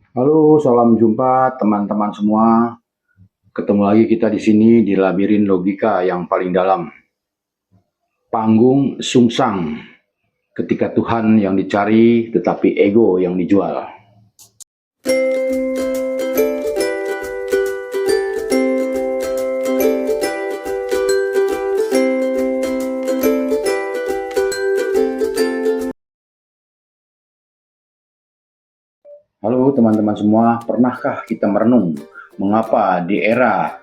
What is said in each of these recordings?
Halo, salam jumpa teman-teman semua. Ketemu lagi kita di sini di labirin logika yang paling dalam. Panggung sungsang, ketika Tuhan yang dicari tetapi ego yang dijual. Halo teman-teman semua, pernahkah kita merenung mengapa di era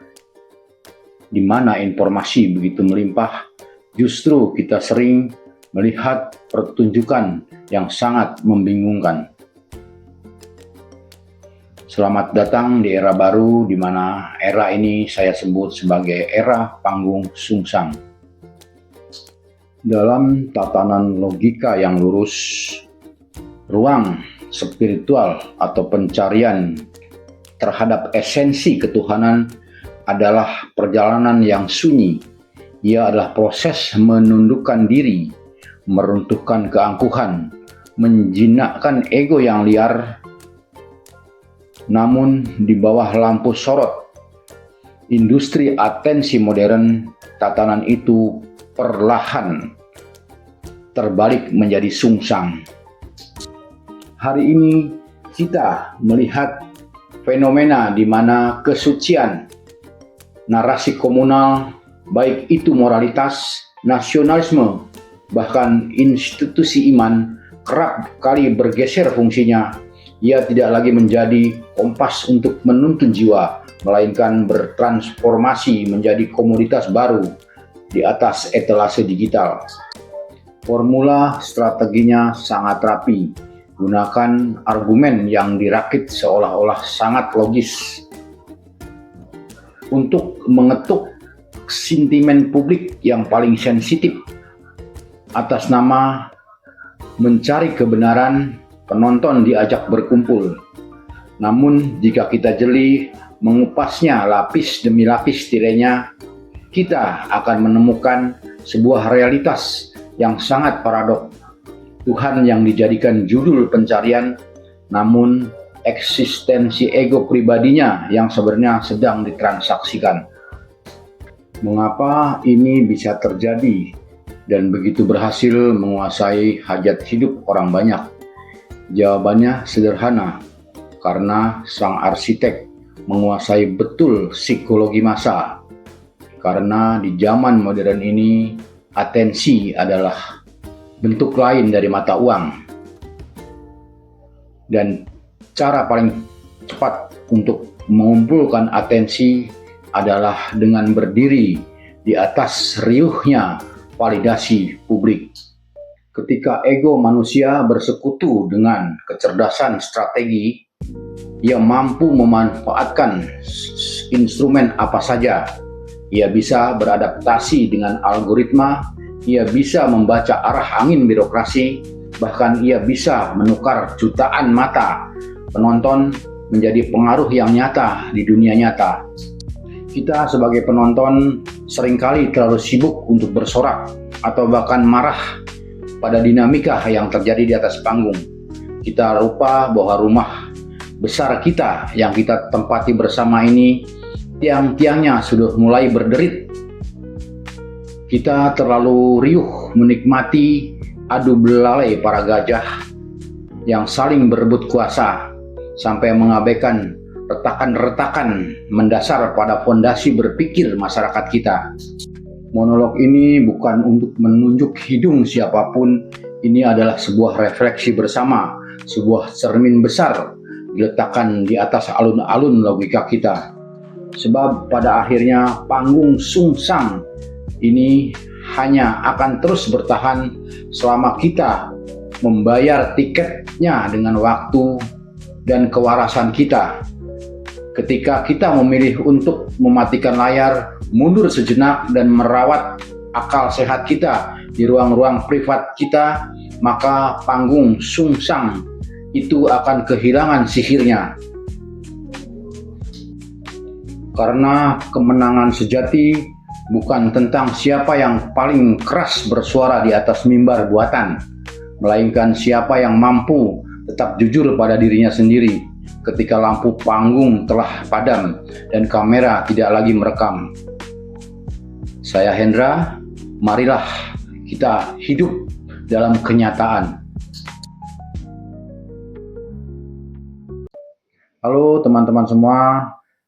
di mana informasi begitu melimpah, justru kita sering melihat pertunjukan yang sangat membingungkan. Selamat datang di era baru, di mana era ini saya sebut sebagai era panggung sungsang. Dalam tatanan logika yang lurus, ruang spiritual atau pencarian terhadap esensi ketuhanan adalah perjalanan yang sunyi. Ia adalah proses menundukkan diri, meruntuhkan keangkuhan, menjinakkan ego yang liar. Namun di bawah lampu sorot industri atensi modern, tatanan itu perlahan terbalik menjadi sungsang. Hari ini kita melihat fenomena di mana kesucian, narasi komunal, baik itu moralitas, nasionalisme, bahkan institusi iman, kerap kali bergeser fungsinya. Ia tidak lagi menjadi kompas untuk menuntun jiwa, melainkan bertransformasi menjadi komoditas baru di atas etalase digital. Formula strateginya sangat rapi. Gunakan argumen yang dirakit seolah-olah sangat logis untuk mengetuk sentimen publik yang paling sensitif. Atas nama mencari kebenaran, penonton diajak berkumpul. Namun jika kita jeli mengupasnya lapis demi lapis tirainya, kita akan menemukan sebuah realitas yang sangat paradoks. Tuhan yang dijadikan judul pencarian, namun eksistensi ego pribadinya yang sebenarnya sedang ditransaksikan. Mengapa ini bisa terjadi dan begitu berhasil menguasai hajat hidup orang banyak? Jawabannya sederhana, karena sang arsitek menguasai betul psikologi massa. Karena di zaman modern ini, atensi adalah bentuk lain dari mata uang, dan cara paling cepat untuk mengumpulkan atensi adalah dengan berdiri di atas riuhnya validasi publik. Ketika ego manusia bersekutu dengan kecerdasan strategi, ia mampu memanfaatkan instrumen apa saja. Ia bisa beradaptasi dengan algoritma, ia bisa membaca arah angin birokrasi, bahkan ia bisa menukar jutaan mata penonton menjadi pengaruh yang nyata di dunia nyata. Kita sebagai penonton seringkali terlalu sibuk untuk bersorak atau bahkan marah pada dinamika yang terjadi di atas panggung. Kita lupa bahwa rumah besar kita yang kita tempati bersama ini, tiang-tiangnya sudah mulai berderit. Kita terlalu riuh menikmati adu belalai para gajah yang saling berebut kuasa, sampai mengabaikan retakan-retakan mendasar pada fondasi berpikir masyarakat kita. Monolog ini bukan untuk menunjuk hidung siapapun, ini adalah sebuah refleksi bersama, sebuah cermin besar diletakkan di atas alun-alun logika kita. Sebab pada akhirnya panggung sungsang ini hanya akan terus bertahan selama kita membayar tiketnya dengan waktu dan kewarasan kita. Ketika kita memilih untuk mematikan layar, mundur sejenak dan merawat akal sehat kita di ruang-ruang privat kita, maka panggung sungsang itu akan kehilangan sihirnya. Karena kemenangan sejati bukan tentang siapa yang paling keras bersuara di atas mimbar buatan, melainkan siapa yang mampu tetap jujur pada dirinya sendiri. ketika lampu panggung telah padam dan kamera tidak lagi merekam. Saya Hendra, marilah kita hidup dalam kenyataan. Halo teman-teman semua,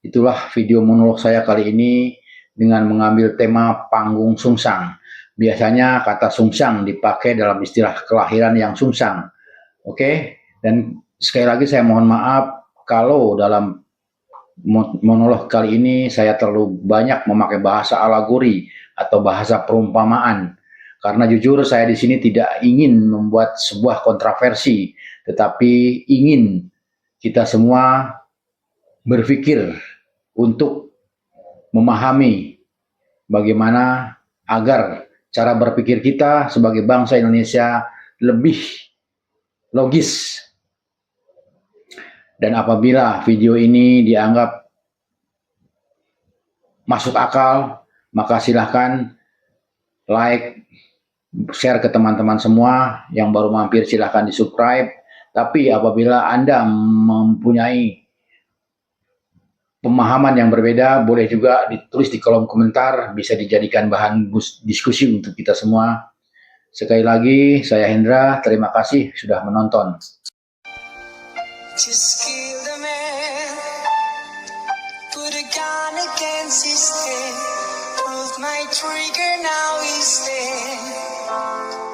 itulah video monolog saya kali ini dengan mengambil tema panggung sungsang. Biasanya kata sungsang dipakai dalam istilah kelahiran yang sungsang. Oke, dan sekali lagi saya mohon maaf kalau dalam monolog kali ini saya terlalu banyak memakai bahasa alegori atau bahasa perumpamaan. Karena jujur saya di sini tidak ingin membuat sebuah kontroversi, tetapi ingin kita semua berpikir untuk memahami bagaimana agar cara berpikir kita sebagai bangsa Indonesia lebih logis. Dan apabila video ini dianggap masuk akal, maka silahkan like, share ke teman-teman semua. Yang baru mampir silahkan di subscribe. Tapi apabila Anda mempunyai pemahaman yang berbeda, boleh juga ditulis di kolom komentar, bisa dijadikan bahan diskusi untuk kita semua. Sekali lagi, saya Hendra, terima kasih sudah menonton. Just kill the man, put a gun against his head, pulled my trigger, now he's dead.